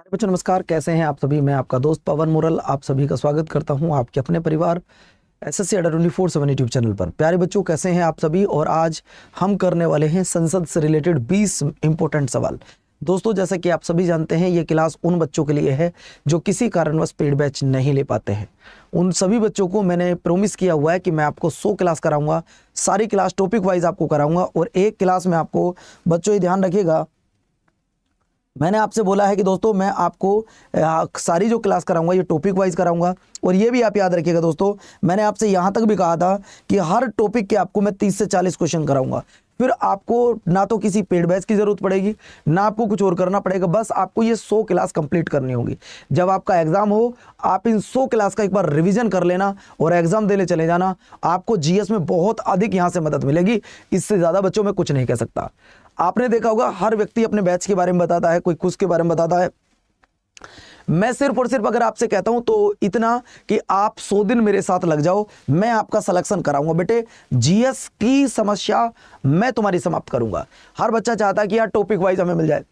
बच्चों नमस्कार, कैसे हैं आप सभी। मैं आपका दोस्त पवन मुरल आप सभी का स्वागत करता हूं आपके अपने परिवार एसएससी अड्डा 24/7 यूट्यूब चैनल पर। प्यारे बच्चों, कैसे हैं आप सभी। और आज हम करने वाले हैं संसद से रिलेटेड 20 इंपॉर्टेंट सवाल। दोस्तों, जैसा कि आप सभी जानते हैं, ये क्लास उन बच्चों के लिए है जो किसी कारणवश पेड बैच नहीं ले पाते हैं। उन सभी बच्चों को मैंने प्रॉमिस किया हुआ है कि मैं आपको 100 क्लास कराऊंगा। सारी क्लास टॉपिक वाइज आपको कराऊंगा और एक क्लास में आपको बच्चों ये ध्यान रखिएगा, मैंने आपसे बोला है कि दोस्तों मैं आपको सारी जो क्लास कराऊंगा ये टॉपिक वाइज कराऊंगा। और ये भी आप याद रखिएगा दोस्तों, मैंने आपसे यहाँ तक भी कहा था कि हर टॉपिक के आपको मैं 30 से 40 क्वेश्चन कराऊंगा। फिर आपको ना तो किसी पेड बैच की जरूरत पड़ेगी, ना आपको कुछ और करना पड़ेगा, बस आपको ये 100 क्लास कंप्लीट करनी होगी। जब आपका एग्जाम हो, आप इन 100 क्लास का एक बार रिवीजन कर लेना और एग्जाम देने चले जाना। आपको जीएस में बहुत अधिक यहाँ से मदद मिलेगी। इससे ज़्यादा बच्चों में कुछ नहीं कह सकता। आपने देखा होगा हर व्यक्ति अपने बैच के बारे में बताता है, कोई कुछ के बारे में बताता है। मैं सिर्फ और सिर्फ अगर आपसे कहता हूं तो इतना कि आप 100 दिन मेरे साथ लग जाओ, मैं आपका सिलेक्शन कराऊंगा। बेटे, जीएस की समस्या मैं तुम्हारी समाप्त करूंगा। हर बच्चा चाहता है कि यार टॉपिक वाइज हमें मिल जाए।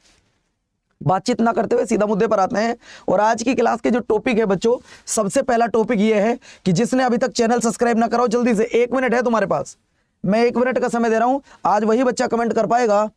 बातचीत ना करते हुए सीधा मुद्दे पर आते हैं। और आज की क्लास के जो टॉपिक है बच्चों, सबसे पहला टॉपिक ये है कि जिसने अभी तक चैनल सब्सक्राइब ना कराओ, जल्दी से 1 मिनट है तुम्हारे पास, मैं 1 मिनट का समय दे रहा हूं। आज वही बच्चा कमेंट कर पाएगा,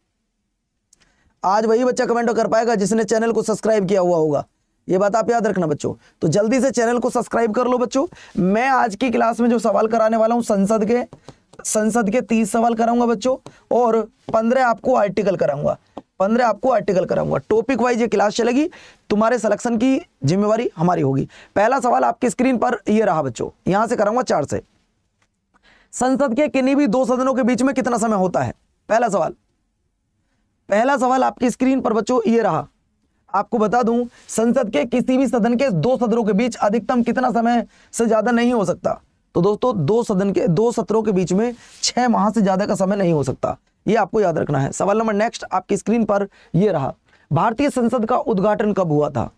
आज वही बच्चा कमेंट कर पाएगा जिसने चैनल को सब्सक्राइब किया हुआ होगा। ये बात आप याद रखना बच्चों। तो जल्दी से चैनल को सब्सक्राइब कर लो बच्चों। मैं आज की क्लास में जो सवाल कराने वाला हूं, संसद के 30 सवाल कराऊंगा बच्चों, और 15 आपको आर्टिकल कराऊंगा। 15 आपको आर्टिकल कराऊंगा। टॉपिक वाइज ये क्लास चलेगी, तुम्हारे सिलेक्शन की जिम्मेवारी हमारी होगी। पहला सवाल आपकी स्क्रीन पर ये रहा बच्चों, यहां से कराऊंगा 4 से। संसद के किन्हीं भी 2 सदनों के बीच में कितना समय होता है? पहला सवाल आपकी स्क्रीन पर बच्चों ये रहा। आपको बता दूं, संसद के किसी भी सदन के 2 सत्रों के बीच अधिकतम कितना समय से ज्यादा नहीं हो सकता? तो दोस्तों 2 सत्रों के बीच में 6 माह से ज्यादा का समय नहीं हो सकता। ये आपको याद रखना है। सवाल नंबर नेक्स्ट आपकी स्क्रीन पर ये रहा। भारतीय संसद का उद्घाटन कब हुआ था?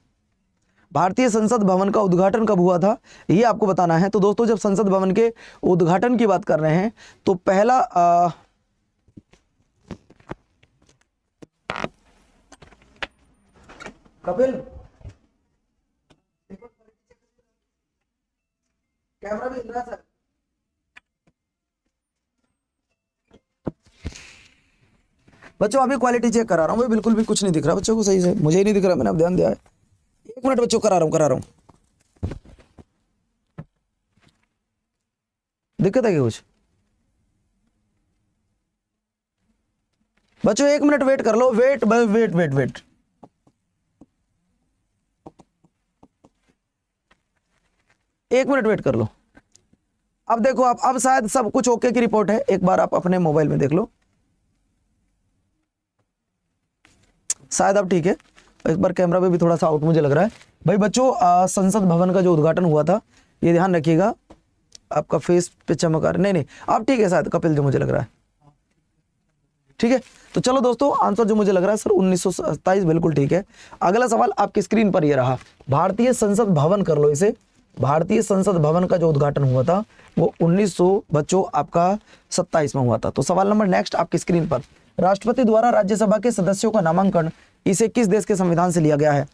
भारतीय संसद भवन का उद्घाटन कब हुआ था, ये आपको बताना है। तो दोस्तों, जब संसद भवन के उद्घाटन की बात कर रहे हैं तो पहला कपिल, कैमरा भी हिल रहा है सर। बच्चों अभी क्वालिटी चेक करा रहा हूं, बिल्कुल भी कुछ नहीं दिख रहा बच्चों को सही से। मुझे ही नहीं दिख रहा, मैंने अब ध्यान दिया है। 1 मिनट बच्चों, करा रहा हूं। दिक्कत है क्या कुछ? बच्चों 1 मिनट वेट कर लो। वेट 1 मिनट वेट कर लो। अब देखो, आप अब शायद सब कुछ ओके की रिपोर्ट है। एक बार आप अपने मोबाइल में देख लो, शायद अब ठीक है। एक बार कैमरा पे भी थोड़ा सा आउट मुझे लग रहा है। भाई बच्चों, संसद भवन का जो उद्घाटन हुआ था, ये ध्यान रखिएगा। आपका फेस पे चमक आ रहा है। नहीं, अब ठीक है शायद कपिल, जो मुझे लग रहा है ठीक है। तो चलो दोस्तों, आंसर जो मुझे लग रहा है सर 1927 बिल्कुल ठीक है। अगला सवाल आपकी स्क्रीन पर ये रहा। भारतीय संसद भवन कर लो इसे। भारतीय संसद भवन का जो उद्घाटन हुआ था वो 1900 बच्चों आपका 27 में हुआ था। तो सवाल नंबर नेक्स्ट आपकी स्क्रीन पर, राष्ट्रपति द्वारा राज्यसभा के सदस्यों का नामांकन इसे किस देश के संविधान से लिया गया है?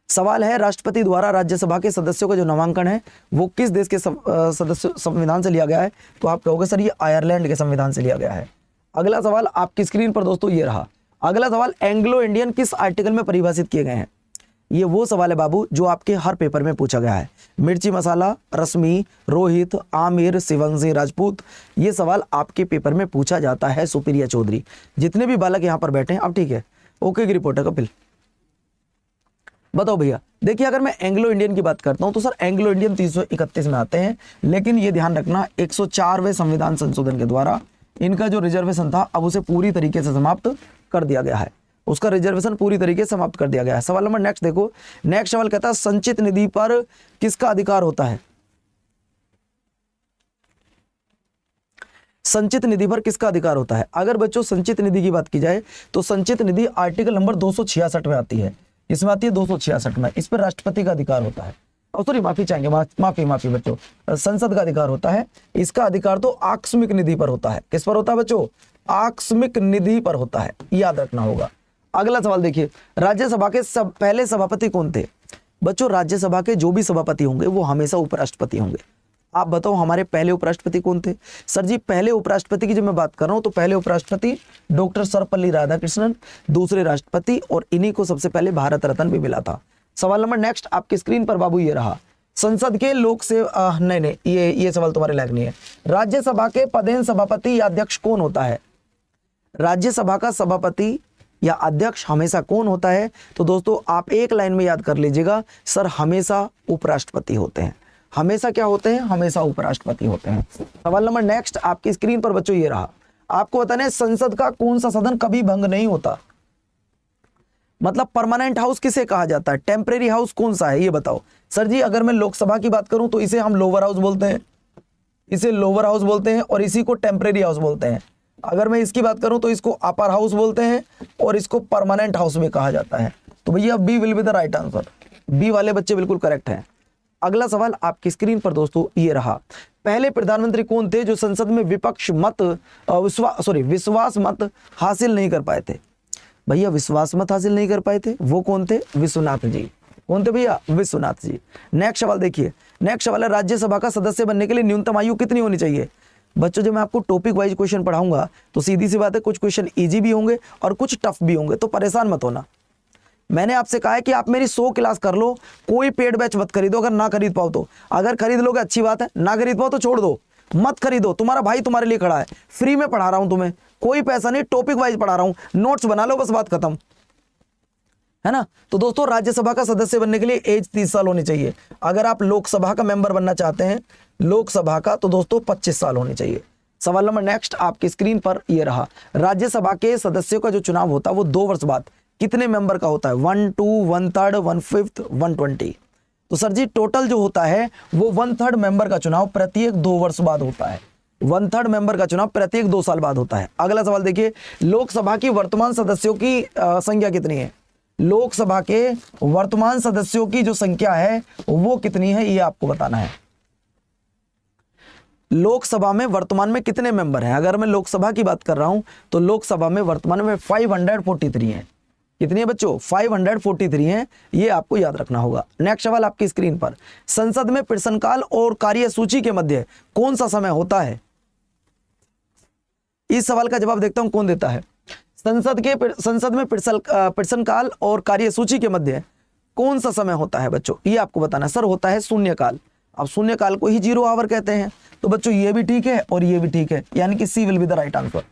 सवाल है, राष्ट्रपति द्वारा राज्यसभा के सदस्यों का जो नामांकन है वो किस देश के सदस्य संविधान से लिया गया है? तो आप कहोगे सर ये आयरलैंड के संविधान से लिया गया है। अगला सवाल आपकी स्क्रीन पर दोस्तों ये रहा। अगला सवाल, एंग्लो इंडियन किस आर्टिकल में परिभाषित किए गए हैं? ये वो सवाल है बाबू जो आपके हर पेपर में पूछा गया है। मिर्ची मसाला, रश्मि, रोहित, आमिर, शिवंशी राजपूत, ये सवाल आपके पेपर में पूछा जाता है। सुप्रिया चौधरी, जितने भी बालक यहाँ पर बैठे हैं, अब ठीक है, ओके की रिपोर्ट है। कपिल बताओ भैया। देखिए, अगर मैं एंग्लो इंडियन की बात करता हूं तो सर एंग्लो इंडियन 331 में आते हैं, लेकिन ये ध्यान रखना 104वें संविधान संशोधन के द्वारा इनका जो रिजर्वेशन था अब उसे पूरी तरीके से समाप्त कर दिया गया है। उसका रिजर्वेशन पूरी तरीके से समाप्त कर दिया गया है। सवाल नंबर नेक्स्ट देखो। नेक्स्ट सवाल कहता है, संचित निधि पर किसका अधिकार होता है? संचित निधि पर किसका अधिकार होता है? अगर बच्चों संचित निधि की बात की जाए तो संचित निधि आर्टिकल नंबर 266 में आती है। इसमें आती है 266 में। इस पर राष्ट्रपति का अधिकार होता है। सॉरी, माफी चाहेंगे, माफी बच्चों, संसद का अधिकार होता है। इसका अधिकार तो आकस्मिक निधि पर होता है। किस पर होता है बच्चों? आकस्मिक निधि पर होता है, याद रखना होगा। अगला सवाल देखिए, राज्यसभा के पहले सभापति कौन थे? बच्चों राज्यसभा के जो भी सभापति होंगे वो हमेशा उपराष्ट्रपति होंगे। आप बताओ हमारे पहले उपराष्ट्रपति कौन थे? सर जी पहले उपराष्ट्रपति की जब मैं बात कर रहा हूं तो पहले उपराष्ट्रपति डॉक्टर सर्वपल्ली राधाकृष्णन, दूसरे राष्ट्रपति, और इन्हीं को सबसे पहले भारत रत्न भी मिला था। सवाल नंबर नेक्स्ट आपकी स्क्रीन पर बाबू ये रहा, संसद के लोक से नहीं ये सवाल तुम्हारे लायक नहीं है। राज्यसभा के पदेन सभापति या अध्यक्ष कौन होता है? राज्यसभा का सभापति या अध्यक्ष हमेशा कौन होता है? तो दोस्तों आप एक लाइन में याद कर लीजिएगा, सर हमेशा उपराष्ट्रपति होते हैं। हमेशा क्या होते हैं? हमेशा उपराष्ट्रपति होते हैं। सवाल नंबर नेक्स्ट आपकी स्क्रीन पर बच्चों ये रहा, आपको बताना है संसद का कौन सा सदन कभी भंग नहीं होता? मतलब परमानेंट हाउस किसे कहा जाता है? टेम्परेरी हाउस कौन सा है ये बताओ। सर जी अगर मैं लोकसभा की बात करूं तो इसे हम लोअर हाउस बोलते हैं, इसे लोअर हाउस बोलते हैं, और इसी को टेम्परेरी हाउस बोलते हैं। अगर मैं इसकी बात करूं तो इसको अपर हाउस बोलते हैं और इसको परमानेंट हाउस में कहा जाता है। तो भैया B will be the right answer. B वाले बच्चे बिल्कुल करेक्ट हैं। अगला सवाल आपकी स्क्रीन पर दोस्तों ये रहा, पहले प्रधानमंत्री कौन थे जो संसद में विश्वास मत हासिल नहीं कर पाए थे? भैया विश्वास मत हासिल नहीं कर पाए थे, वो कौन थे? विश्वनाथ जी। कौन थे भैया? विश्वनाथ जी। नेक्स्ट सवाल देखिए, नेक्स्ट सवाल है राज्यसभा का सदस्य बनने के लिए न्यूनतम आयु कितनी होनी चाहिए? बच्चों जब मैं आपको टॉपिक वाइज क्वेश्चन पढ़ाऊंगा तो सीधी सी बात है कुछ क्वेश्चन इजी भी होंगे और कुछ टफ भी होंगे, तो परेशान मत होना। मैंने आपसे कहा है कि आप मेरी 100 क्लास कर लो, कोई पेड बैच मत खरीदो। अगर ना खरीद पाओ तो, अगर खरीद लोगे अच्छी बात है, ना खरीद पाओ तो छोड़ दो, मत खरीदो। तुम्हारा भाई तुम्हारे लिए खड़ा है, फ्री में पढ़ा रहा हूं तुम्हें, कोई पैसा नहीं, टॉपिक वाइज पढ़ा रहा हूं, नोट्स बना लो बस, बात खत्म है ना। तो दोस्तों राज्यसभा का सदस्य बनने के लिए एज 30 साल होनी चाहिए। अगर आप लोकसभा का मेंबर बनना चाहते हैं लोकसभा का तो दोस्तों 25 साल होनी चाहिए। सवाल नंबर नेक्स्ट आपकी स्क्रीन पर यह रहा, राज्यसभा के सदस्यों का जो चुनाव होता है वो 2 वर्ष बाद कितने मेंबर का होता है? 1, 2, 1/3, 1/5, 120। तो सर जी टोटल जो होता है वो 1/3 मेंबर का चुनाव प्रत्येक 2 वर्ष बाद होता है। 1/3 मेंबर का चुनाव प्रत्येक 2 साल बाद होता है। अगला सवाल देखिए, लोकसभा की वर्तमान सदस्यों की संख्या कितनी है? लोकसभा के वर्तमान सदस्यों की जो संख्या है वो कितनी है ये आपको बताना है। लोकसभा में वर्तमान में कितने मेंबर हैं? अगर मैं लोकसभा की बात कर रहा हूं तो लोकसभा में वर्तमान में 543 हैं। कितनी है बच्चों? 543 हैं, ये आपको याद रखना होगा। नेक्स्ट सवाल आपकी स्क्रीन पर, संसद में प्रश्नकाल और कार्यसूची के मध्य कौन सा समय होता है? इस सवाल का जवाब देखता हूं कौन देता है। संसद में प्रश्नकाल और कार्यसूची के मध्य कौन सा समय होता है बच्चों? ये आपको बताना। सर होता है शून्यकाल। अब शून्यकाल को ही 0 आवर कहते हैं। तो बच्चों ये भी ठीक है और ये भी ठीक है, यानी कि C will be the right answer.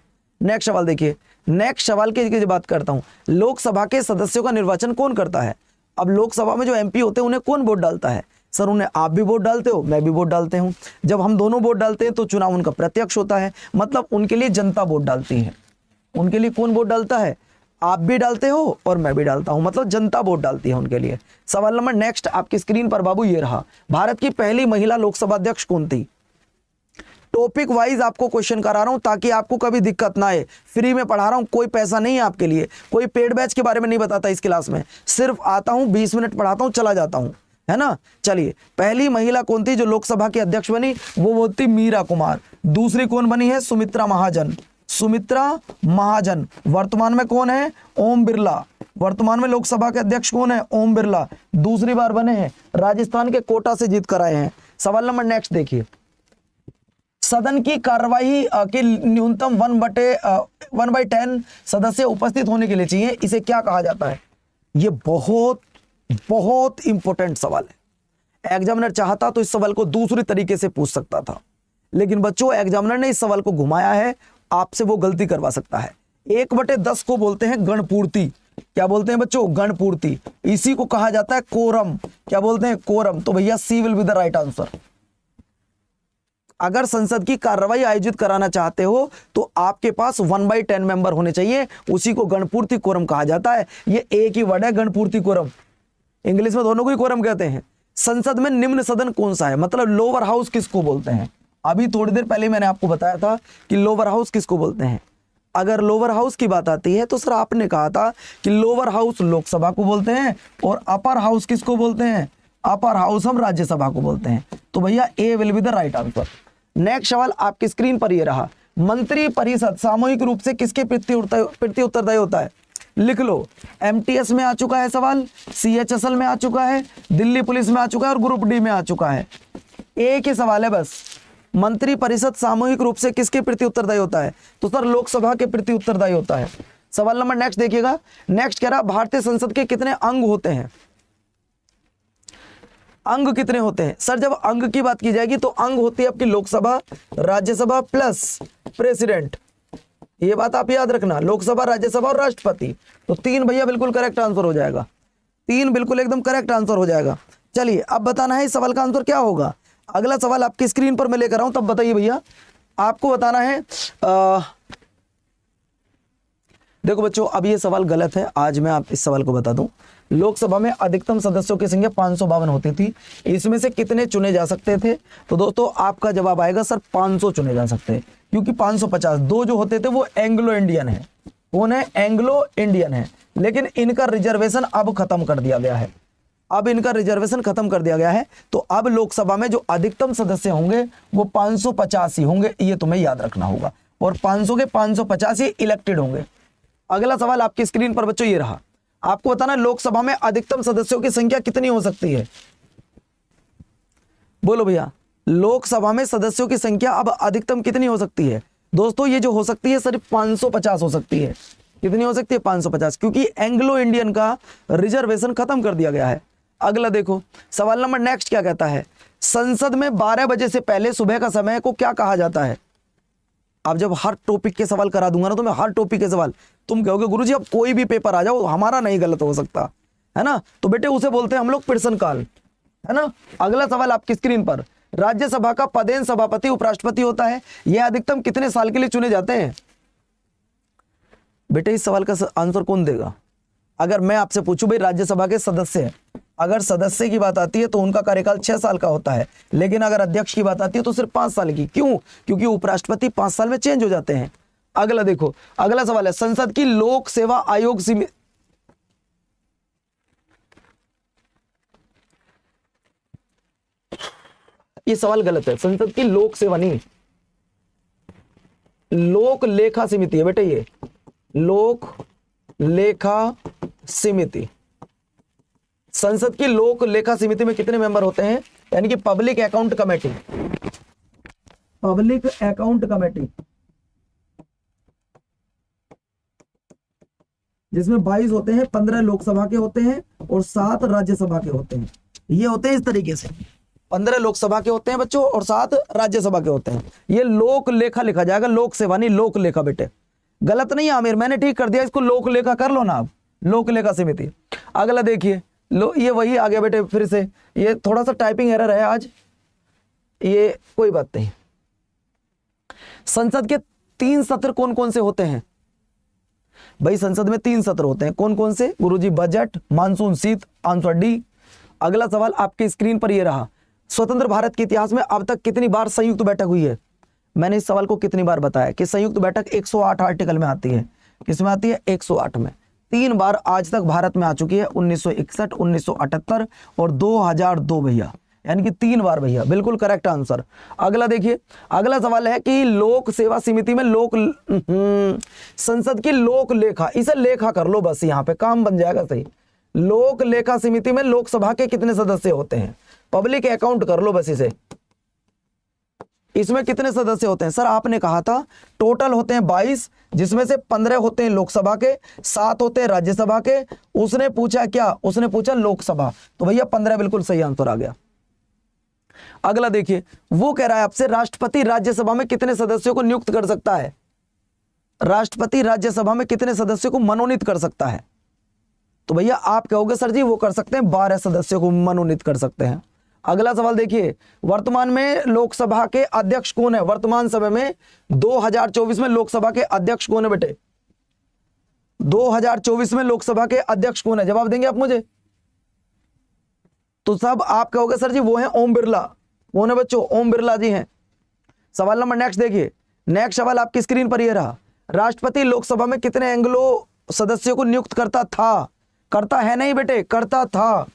Next सवाल देखिए, नेक्स्ट सवाल की बात करता हूं, लोकसभा के सदस्यों का निर्वाचन कौन करता है? अब लोकसभा में जो एमपी होते हैं उन्हें कौन वोट डालता है? सर उन्हें आप भी वोट डालते हो, मैं भी वोट डालते हूं। जब हम दोनों वोट डालते हैं तो चुनाव उनका प्रत्यक्ष होता है, मतलब उनके लिए जनता वोट डालती है। उनके लिए कौन वोट डालता है? आप भी डालते हो और मैं भी डालता हूं, मतलब जनता वोट डालती है उनके लिए। सवाल नंबर नेक्स्ट आपकी स्क्रीन पर बाबू ये रहा, भारत की पहली महिला लोकसभा अध्यक्ष कौन थी? टॉपिक वाइज आपको क्वेश्चन करा रहा हूं ताकि आपको कभी दिक्कत ना आए। फ्री में पढ़ा रहा हूं, कोई पैसा नहीं है आपके लिए, कोई पेड बैच के बारे में नहीं बताता इस क्लास में, सिर्फ आता हूं 20 मिनट पढ़ाता हूं चला जाता हूं, है ना। चलिए, पहली महिला कौन थी जो लोकसभा की अध्यक्ष बनी? वो थी मीरा कुमार। दूसरी कौन बनी है? सुमित्रा महाजन। सुमित्रा महाजन। वर्तमान में कौन है? ओम बिरला। वर्तमान में लोकसभा के अध्यक्ष कौन है? ओम बिरला। दूसरी बार बने हैं, राजस्थान के कोटा से जीत कर आए हैं। सवाल नंबर नेक्स्ट देखिए, सदन की कार्यवाही के न्यूनतम 1/10 सदस्य उपस्थित होने के लिए चाहिए, इसे क्या कहा जाता है? ये बहुत बहुत इंपॉर्टेंट सवाल है। एग्जामिनर चाहता तो इस सवाल को दूसरी तरीके से पूछ सकता था, लेकिन बच्चों एग्जामिनर ने इस सवाल को घुमाया है, आपसे वो गलती करवा सकता है। 1/10 को बोलते हैं गणपूर्ति। क्या बोलते हैं बच्चों? गणपूर्ति। इसी को कहा जाता है कोरम। क्या बोलते हैं? कोरम। तो भैया C will be the right answer. अगर संसद की कार्रवाई आयोजित कराना चाहते हो तो आपके पास 1/10 मेंबर होने चाहिए, उसी को गणपूर्ति कोरम कहा जाता है। ये एक ही वर्ड है, गणपूर्ति कोरम। इंग्लिश में दोनों को ही कोरम कहते हैं। संसद में निम्न सदन कौन सा है? मतलब लोअर हाउस किसको बोलते हैं? अभी थोड़ी देर पहले मैंने आपको बताया था कि लोअर हाउस किसको बोलते हैं। अगर लोअर हाउस की बात आती है तो सर आपने कहा था कि लोअर हाउस लोकसभा को बोलते हैं और अपर हाउस किसको बोलते हैं? अपर हाउस हम राज्यसभा को बोलते हैं। तो भैया A will be the right answer. Next सवाल आपकी स्क्रीन पर ये रहा, मंत्री परिषद सामूहिक रूप से किसके प्रति उत्तरदायी होता है? लिख लो। एमटीएस में आ चुका है सवाल, सीएचएसएल में आ चुका है, दिल्ली पुलिस में आ चुका है और ग्रुप डी में आ चुका है। एक ही सवाल है बस, मंत्री परिषद सामूहिक रूप से किसके प्रति उत्तरदायी होता है? तो सर लोकसभा के प्रति उत्तरदायी होता है। सवाल नंबर नेक्स्ट देखिएगा। नेक्स्ट कह रहा भारतीय संसद के कितने अंग होते हैं? अंग कितने होते हैं? सर जब अंग की बात की जाएगी तो अंग होती है आपकी लोकसभा, राज्यसभा प्लस प्रेसिडेंट। ये बात आप याद रखना, लोकसभा, राज्यसभा और राष्ट्रपति। तो 3 भैया बिल्कुल करेक्ट आंसर हो जाएगा, 3 बिल्कुल एकदम करेक्ट आंसर हो जाएगा। चलिए अब बताना है इस सवाल का आंसर क्या होगा। अगला सवाल आपकी स्क्रीन पर मैं लेकर आऊं, तब बताइए भैया। आपको बताना है देखो बच्चों, अब ये सवाल गलत है, आज मैं आप इस सवाल को बता दूं। लोकसभा में अधिकतम सदस्यों की संख्या 552 होती थी, इसमें से कितने चुने जा सकते थे? तो दोस्तों आपका जवाब आएगा सर 500 चुने जा सकते हैं, क्योंकि 550 दो जो होते थे वो एंग्लो इंडियन है। कौन है? एंग्लो इंडियन है। लेकिन इनका रिजर्वेशन अब खत्म कर दिया गया है, अब इनका रिजर्वेशन खत्म कर दिया गया है। तो अब लोकसभा में जो अधिकतम सदस्य होंगे वो 550 ही होंगे, ये तुम्हें याद रखना होगा। और 500 के 550 ही इलेक्टेड होंगे। अगला सवाल आपकी स्क्रीन पर बच्चों ये रहा, आपको बताना लोकसभा में अधिकतम सदस्यों की संख्या कितनी हो सकती है? बोलो भैया, लोकसभा में सदस्यों की संख्या अब अधिकतम कितनी हो सकती है? दोस्तों ये जो हो सकती है सिर्फ 550 हो सकती है। कितनी हो सकती है? 550, क्योंकि एंग्लो इंडियन का रिजर्वेशन खत्म कर दिया गया है। अगला देखो सवाल नंबर नेक्स्ट क्या कहता है, संसद में 12 बजे से पहले सुबह का समय को क्या कहा जाता है? अब जब हर टॉपिक के सवाल करा दूंगा ना तो मैं हर टॉपिक के सवाल, तुम कहोगे गुरुजी अब कोई भी पेपर आ जाओ हमारा नहीं गलत हो सकता है ना, तो बेटे उसे बोलते हैं हम लोग प्रश्न काल, है ना। अगला सवाल आपकी स्क्रीन पर, राज्यसभा का पदेन सभापति उपराष्ट्रपति होता है, यह अधिकतम कितने साल के लिए चुने जाते हैं? बेटे इस सवाल का आंसर कौन देगा? अगर मैं आपसे पूछूं भाई राज्यसभा के सदस्य, अगर सदस्य की बात आती है तो उनका कार्यकाल 6 साल का होता है, लेकिन अगर अध्यक्ष की बात आती है तो सिर्फ 5 साल की। क्यों? क्योंकि उपराष्ट्रपति 5 साल में चेंज हो जाते हैं। अगला देखो, अगला सवाल है संसद की लोक सेवा आयोग सीमित, ये सवाल गलत है, संसद की लोक सेवा नहीं, लोक लेखा समिति है बेटे, ये लोक लेखा समिति। संसद की लोक लेखा समिति में कितने मेंबर होते हैं? यानी कि public account committee, public account committee, जिसमें 22 होते हैं, 15 लोकसभा के होते हैं और 7 राज्यसभा के होते हैं। ये होते हैं इस तरीके से, 15 लोकसभा के होते हैं बच्चों और 7 राज्यसभा के होते हैं। ये लोक लेखा लिखा जाएगा, लोक सेवा नहीं लोक लेखा बेटे, गलत नहीं है आमिर, मैंने ठीक कर दिया, इसको लोक लेखा कर लो ना आप, लोक लेखा समिति। अगला देखिए, लो ये वही आ गया बेटे फिर से, ये थोड़ा सा टाइपिंग एरर है आज, ये कोई बात नहीं। संसद के 3 सत्र कौन कौन से होते हैं? भाई संसद में 3 सत्र होते हैं, कौन कौन से गुरुजी? बजट, मानसून, शीत, आंसर डी। अगला सवाल आपकी स्क्रीन पर ये रहा, स्वतंत्र भारत के इतिहास में अब तक कितनी बार संयुक्त बैठक हुई है? मैंने इस सवाल को कितनी बार बताया कि संयुक्त बैठक 108 आर्टिकल में आती है। किसमें आती है? 108 में। 3 बार आज तक भारत में आ चुकी है, 1961, 1978 और 2002 भैया, यानी कि 3 बार भैया, बिल्कुल करेक्ट आंसर। अगला देखिए, अगला सवाल है कि लोक सेवा समिति में संसद की लोक लेखा, इसे लेखा कर लो बस, यहां पे काम बन जाएगा सही। लोक लेखा समिति में लोकसभा के कितने सदस्य होते हैं? पब्लिक अकाउंट कर लो बस इसे, इसमें कितने सदस्य होते हैं? सर आपने कहा था टोटल होते हैं 22, जिसमें से 15 होते हैं लोकसभा के, 7 होते हैं राज्यसभा के। उसने पूछा क्या? उसने पूछा लोकसभा, तो भैया 15 बिल्कुल सही आंसर आ गया। अगला देखिए, वो कह रहा है आपसे राष्ट्रपति राज्यसभा में कितने सदस्यों को नियुक्त कर सकता है? राष्ट्रपति राज्यसभा में कितने सदस्यों को मनोनीत कर सकता है? तो भैया आप कहोगे सर जी वो कर सकते हैं, 12 सदस्यों को मनोनीत कर सकते हैं। अगला सवाल देखिए, वर्तमान में लोकसभा के अध्यक्ष कौन है? वर्तमान समय में 2024 में लोकसभा के अध्यक्ष कौन है बेटे? 2024 में लोकसभा के अध्यक्ष कौन है? जवाब देंगे आप मुझे? तो सब आप कहोगे सर जी वो है ओम बिरला। कौन है बच्चों? ओम बिरला जी हैं। सवाल नंबर नेक्स्ट देखिए, नेक्स्ट सवाल आपकी स्क्रीन पर यह रहा, राष्ट्रपति लोकसभा में कितने एंग्लो सदस्यों को नियुक्त करता था? करता है नहीं बेटे, करता था।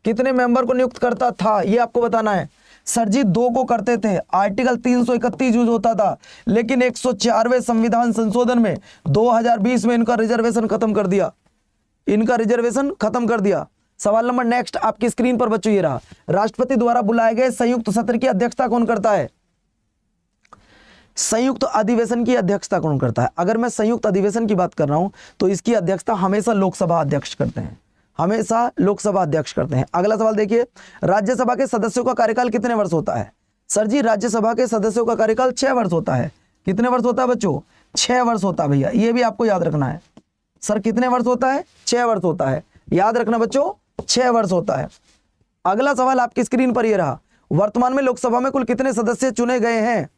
कितने मेंबर को नियुक्त करता था ये आपको बताना है। सर जी 2 को करते थे, आर्टिकल 331 यूज होता था, लेकिन 104वें संविधान संशोधन में 2020 में इनका रिजर्वेशन खत्म कर दिया। इनका रिजर्वेशन खत्म कर दिया। सवाल नंबर नेक्स्ट आपकी स्क्रीन पर बच्चों ये रहा, राष्ट्रपति द्वारा बुलाए गए संयुक्त सत्र की अध्यक्षता कौन करता है? संयुक्त अधिवेशन की अध्यक्षता कौन करता है? अगर मैं संयुक्त अधिवेशन की बात कर रहा हूं तो इसकी अध्यक्षता हमेशा लोकसभा अध्यक्ष करते हैं, हमेशा लोकसभा अध्यक्ष करते हैं। अगला सवाल देखिए, राज्यसभा के सदस्यों का कार्यकाल कितने वर्ष होता है? सर जी राज्यसभा के सदस्यों का कार्यकाल 6 वर्ष होता है। कितने वर्ष होता है बच्चों? 6 वर्ष होता है भैया, ये भी आपको याद रखना है। सर कितने वर्ष होता है? 6 वर्ष होता है, याद रखना बच्चों 6 वर्ष होता है। अगला सवाल आपकी स्क्रीन पर यह रहा, वर्तमान में लोकसभा में कुल कितने सदस्य चुने गए हैं?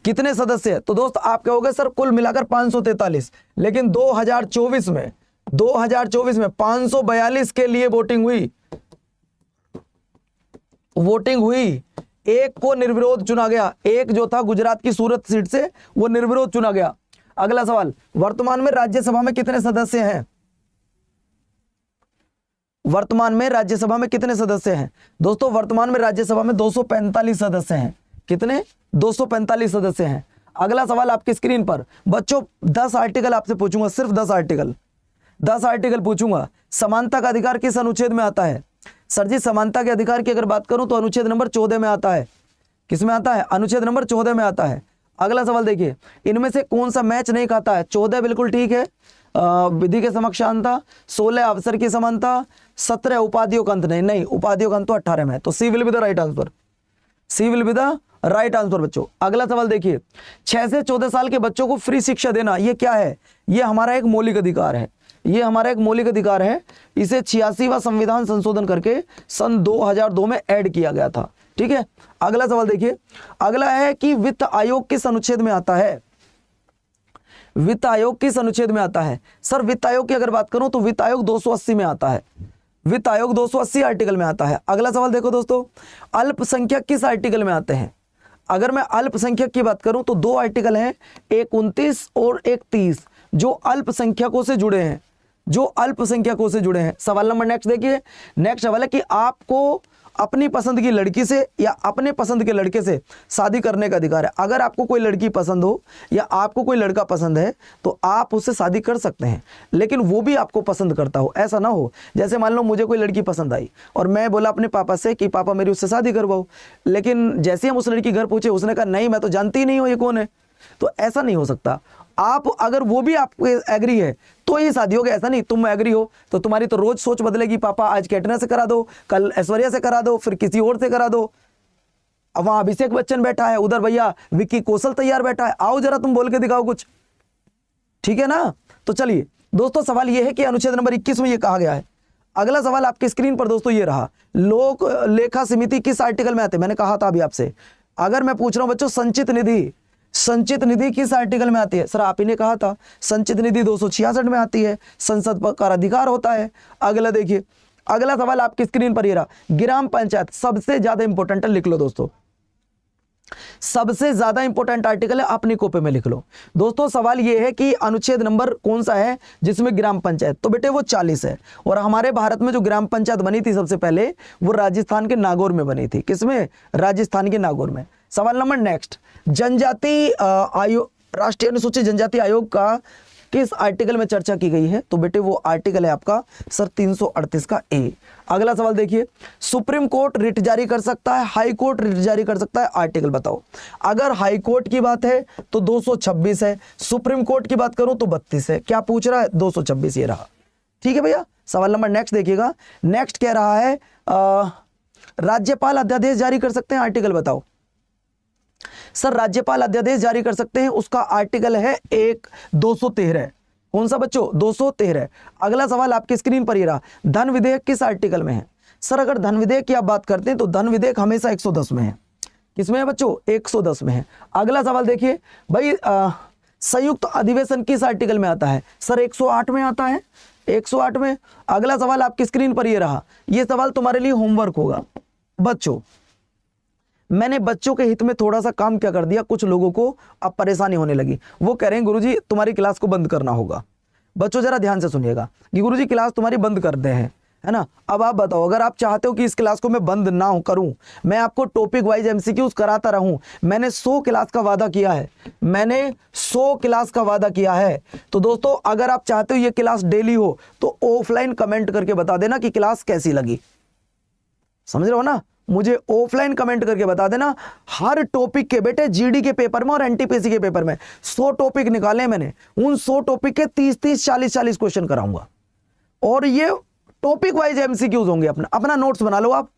कितने सदस्य? तो दोस्त आप कहोगे सर कुल मिलाकर 543, लेकिन 2024 में 542 के लिए वोटिंग हुई। एक को निर्विरोध चुना गया, एक जो था गुजरात की सूरत सीट से वो निर्विरोध चुना गया। अगला सवाल, वर्तमान में राज्यसभा में कितने सदस्य हैं? वर्तमान में राज्यसभा में कितने सदस्य हैं? दोस्तों वर्तमान में राज्यसभा में 245 सदस्य हैं। कितने? 245 सदस्य हैं। अगला सवाल आपकी स्क्रीन पर बच्चों 10 आर्टिकल आपसे पूछूंगा, सिर्फ 10 आर्टिकल पूछूंगा। समानता का अधिकार किस अनुच्छेद में आता है? सर जी समानता के अधिकार की अगर बात करूं तो अनुच्छेद नंबर 14 में आता है। किस में आता है? अनुच्छेद नंबर 14 में आता है। अगला सवाल देखिए, इनमें से कौन सा मैच नहीं खाता है? 14 बिल्कुल ठीक है, विधि के समक्ष समानता, 16 अवसर की समानता, 17 उपाधियों का अंत नहीं, उपाधियों का अंत तो 18 में है, तो C will be the right answer, C will be the right answer बच्चों। अगला सवाल देखिए, 6 से 14 साल के बच्चों को फ्री शिक्षा देना ये क्या है? ये हमारा एक मौलिक अधिकार है, ये हमारा एक मौलिक अधिकार है। इसे 86वां संविधान संशोधन करके सन 2002 में ऐड किया गया था। ठीक है, अगला सवाल देखिए, अगला है कि वित्त आयोग किस अनुच्छेद में आता है? वित्त आयोग किस अनुच्छेद में आता है? सर वित्त आयोग की अगर बात करूं तो वित्त आयोग 280 में आता है, वित्त आयोग 280 आर्टिकल में आता है। अगला सवाल देखो दोस्तों, अल्पसंख्यक किस आर्टिकल में आते हैं? अगर मैं अल्पसंख्यक की बात करूं तो 2 आर्टिकल हैं, एक 29 और एक 30, जो अल्पसंख्यकों से जुड़े हैं, सवाल नंबर नेक्स्ट देखिए, नेक्स्ट सवाल है कि आपको अपनी पसंद की लड़की से या अपने पसंद के लड़के से शादी करने का अधिकार है। अगर आपको कोई लड़की पसंद हो या आपको कोई लड़का पसंद है तो आप उससे शादी कर सकते हैं, लेकिन वो भी आपको पसंद करता हो। ऐसा ना हो जैसे मान लो मुझे कोई लड़की पसंद आई और मैं बोला अपने पापा से कि पापा मेरी उससे शादी करवाओ, लेकिन जैसे हम उस लड़की घर पहुंचे उसने कहा नहीं मैं तो जानती ही नहीं हूं ये कौन है। तो ऐसा नहीं हो सकता। आप अगर वो भी आपको एग्री है तो ये शादी होगी, ऐसा नहीं तुम एग्री हो तो तुम्हारी तो रोज सोच बदलेगी, पापा आज कैटरीना से करा दो, कल ऐश्वर्या से करा दो, फिर किसी और से करा दो। अब वहां अभिषेक बच्चन बैठा है, उधर भैया विक्की कौशल तैयार बैठा है, आओ जरा तुम बोल के दिखाओ कुछ, ठीक है ना। तो चलिए दोस्तों सवाल यह है कि अनुच्छेद नंबर 21 में यह कहा गया है। अगला सवाल आपकी स्क्रीन पर दोस्तों ये रहा, लोक लेखा समिति किस आर्टिकल में आते हैं? मैंने कहा था अभी आपसे, अगर मैं पूछ रहा हूं बच्चों संचित निधि किस आर्टिकल में आती है? सर आप ही ने कहा था संचित निधि 266 में आती है, संसद का अधिकार होता है। अगला देखिए, अगला सवाल आपकी स्क्रीन पर ये रहा, ग्राम पंचायत सबसे ज्यादा इंपॉर्टेंट है, लिख लो दोस्तों, सबसे ज्यादा इंपॉर्टेंट आर्टिकल है, अपनी कॉपी में लिख लो दोस्तों। सवाल यह है कि अनुच्छेद नंबर कौन सा है जिसमें ग्राम पंचायत? तो बेटे वो 40 है, और हमारे भारत में जो ग्राम पंचायत बनी थी सबसे पहले वो राजस्थान के नागौर में बनी थी। किसमें? राजस्थान के नागौर में। सवाल नंबर नेक्स्ट, जनजाति आयोग, राष्ट्रीय अनुसूचित जनजाति आयोग का किस आर्टिकल में चर्चा की गई है? तो बेटे वो आर्टिकल है आपका सर 338 का ए। अगला सवाल देखिए, सुप्रीम कोर्ट रिट जारी कर सकता है, हाई कोर्ट रिट जारी कर सकता है, आर्टिकल बताओ। अगर हाई कोर्ट की बात है तो 226 है, सुप्रीम कोर्ट की बात करूं तो 32 है। क्या पूछ रहा है? 226 ये रहा, ठीक है भैया। सवाल नंबर नेक्स्ट देखिएगा, नेक्स्ट कह रहा है राज्यपाल अध्यादेश जारी कर सकते हैं, आर्टिकल बताओ। सर राज्यपाल अध्यादेश जारी कर सकते हैं, उसका आर्टिकल है 213। कौन सा बच्चों? 213। अगला सवाल आपकी स्क्रीन पर ही रहा, धन विधेयक किस आर्टिकल में है? सर अगर धन विधेयक की आप बात करते हैं तो धन विधेयक हमेशा 110 में है। किसमें है बच्चों? 110 में है। अगला सवाल देखिए भाई, संयुक्त अधिवेशन किस आर्टिकल में आता है? सर 108 में आता है, 108 में। अगला सवाल आपकी स्क्रीन पर यह रहा, यह सवाल तुम्हारे लिए होमवर्क होगा बच्चों। मैंने बच्चों के हित में थोड़ा सा काम क्या कर दिया, कुछ लोगों को अब परेशानी होने लगी, वो कह रहे हैं गुरुजी तुम्हारी क्लास को बंद करना होगा। बच्चों जरा ध्यान से सुनिएगा कि गुरुजी क्लास तुम्हारी बंद कर दे हैं, है ना। अब आप बताओ, अगर आप चाहते हो कि इस क्लास को मैं बंद ना करूं, मैं आपको टॉपिक वाइज एमसीक्यूज कराता रहूं, मैंने 100 क्लास का वादा किया है, मैंने 100 क्लास का वादा किया है। तो दोस्तों अगर आप चाहते हो ये क्लास डेली हो तो ऑफलाइन कमेंट करके बता देना कि क्लास कैसी लगी, समझ रहे हो ना। मुझे ऑफलाइन कमेंट करके बता देना। हर टॉपिक के बेटे जीडी के पेपर में और एनटीपीसी के पेपर में 100 टॉपिक निकाले मैंने, उन 100 टॉपिक के 30-30 40-40 क्वेश्चन कराऊंगा और ये टॉपिक वाइज एमसीक्यूज होंगे। अपना नोट्स बना लो, आप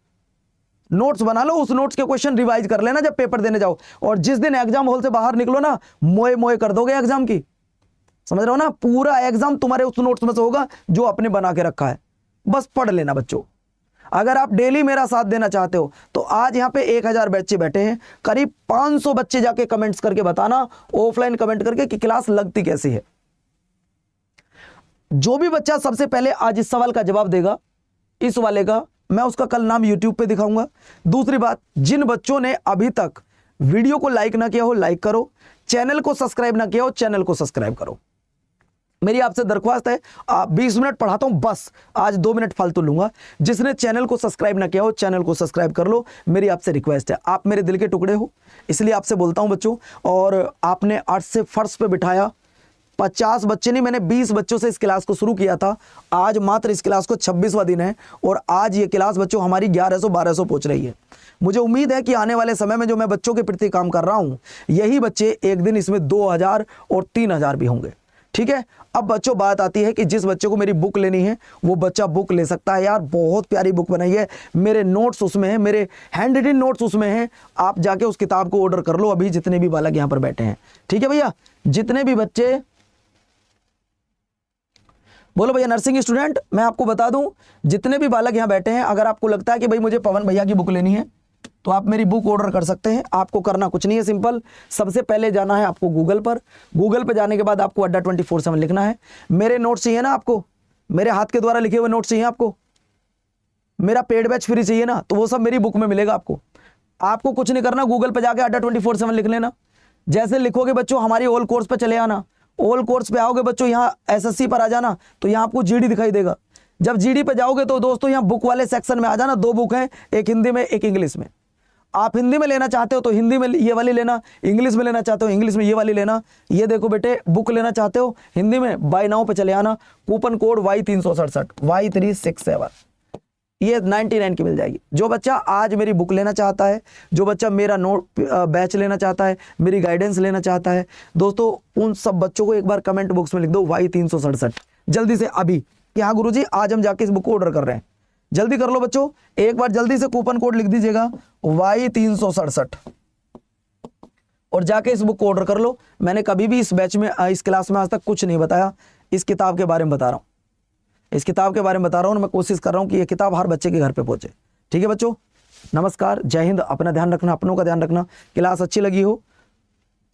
नोट्स बना लो, उस नोट्स के क्वेश्चन रिवाइज कर लेना जब पेपर देने जाओ, और जिस दिन एग्जाम हॉल से बाहर निकलो ना, मोए मोए कर दोगे एग्जाम की, समझ रहे हो ना। पूरा एग्जाम तुम्हारे उस नोट्स में से होगा जो आपने बना के रखा है, बस पढ़ लेना बच्चों। अगर आप डेली मेरा साथ देना चाहते हो तो आज यहाँ पे 1000 बच्चे बैठे हैं, करीब 500 बच्चे जाके कमेंट्स करके बताना, ऑफलाइन कमेंट करके कि क्लास लगती कैसी है। जो भी बच्चा सबसे पहले आज इस सवाल का जवाब देगा, इस वाले का, मैं उसका कल नाम YouTube पे दिखाऊंगा। दूसरी बात, जिन बच्चों ने अभी तक वीडियो को लाइक ना किया हो लाइक करो, चैनल को सब्सक्राइब ना किया हो चैनल को सब्सक्राइब करो। मेरी आपसे दरख्वास्त है, 20 मिनट पढ़ाता हूं बस, आज 2 मिनट फालतू लूंगा। जिसने चैनल को सब्सक्राइब ना किया हो चैनल को सब्सक्राइब कर लो, मेरी आपसे रिक्वेस्ट है। आप मेरे दिल के टुकड़े हो, इसलिए आपसे बोलता हूं बच्चों। और आपने अर्श से फर्श पे बिठाया, 50 बच्चे नहीं, मैंने 20 बच्चों से इस क्लास को शुरू किया था। आज मात्र इस क्लास को 26वां दिन है और आज ये क्लास बच्चों हमारी 1100-1200 पहुंच रही है। मुझे उम्मीद है कि आने वाले समय में जो मैं बच्चों के प्रति काम कर रहा हूं, यही बच्चे एक दिन इसमें 2000 और 3000 भी होंगे, ठीक है। अब बच्चों बात आती है कि जिस बच्चे को मेरी बुक लेनी है वो बच्चा बुक ले सकता है। यार बहुत प्यारी बुक बनाई है, मेरे नोट्स उसमें हैं, मेरे हैंड रिटन नोट्स उसमें हैं। आप जाके उस किताब को ऑर्डर कर लो अभी, जितने भी बालक यहाँ पर बैठे हैं, ठीक है भैया। जितने भी बच्चे, बोलो भैया नर्सिंग स्टूडेंट, मैं आपको बता दूं, जितने भी बालक यहाँ बैठे हैं, अगर आपको लगता है कि भाई मुझे पवन भैया की बुक लेनी है तो आप मेरी बुक ऑर्डर कर सकते हैं। आपको करना कुछ नहीं है, सिंपल। सबसे पहले जाना है आपको गूगल पर, गूगल पर जाने के बाद आपको अड्डा 24/7 लिखना है। मेरे नोट्स चाहिए ना आपको, मेरे हाथ के द्वारा लिखे हुए नोट्स चाहिए आपको, मेरा पेड बैच फ्री चाहिए ना, तो वो सब मेरी बुक में मिलेगा आपको। आपको कुछ नहीं करना, गूगल पर जाके अड्डा 24/7 लिख लेना। जैसे लिखोगे बच्चों हमारी ऑल कोर्स पर चले आना, ऑल कोर्स पे आओगे बच्चों, यहाँ एसएससी पर आ जाना तो यहाँ आपको जीडी दिखाई देगा। जब जीडी पे जाओगे तो दोस्तों यहाँ बुक वाले सेक्शन में आ जाना। 2 बुक हैं, एक हिंदी में एक इंग्लिश में। आप हिंदी में लेना चाहते हो तो हिंदी में ये वाली लेना, इंग्लिश में लेना चाहते हो इंग्लिश में ये वाली लेना। ये देखो बेटे, बुक लेना चाहते हो हिंदी में, बाय नाउ पे चले आना, कूपन कोड Y367 Y367, ये 99 की मिल जाएगी। जो बच्चा आज मेरी बुक लेना चाहता है, जो बच्चा मेरा नोट बैच लेना चाहता है, मेरी गाइडेंस लेना चाहता है, दोस्तों उन सब बच्चों को एक बार कमेंट बॉक्स में लिख दो Y367 जल्दी से अभी कि हाँ गुरुजी आज हम जाके इस बुक को ऑर्डर कर रहे हैं। जल्दी कर लो बच्चों, एक बार जल्दी से कूपन कोड लिख दीजिएगा Y367 और जाके इस बुक को ऑर्डर कर लो। मैंने कभी भी इस बैच में, इस क्लास में आज तक कुछ नहीं बताया, इस किताब के बारे में बता रहा हूँ, इस किताब के बारे में बता रहा हूँ। मैं कोशिश कर रहा हूँ कि ये किताब हर बच्चे के घर पे पहुंचे, ठीक है बच्चों। नमस्कार, जय हिंद, अपना ध्यान रखना, अपनों का ध्यान रखना। क्लास अच्छी लगी हो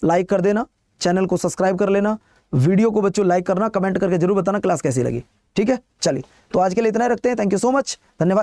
लाइक कर देना, चैनल को सब्सक्राइब कर लेना, वीडियो को बच्चों लाइक करना, कमेंट करके जरूर बताना क्लास कैसी लगी, ठीक है। चलिए तो आज के लिए इतना ही रखते हैं। थैंक यू सो मच, धन्यवाद।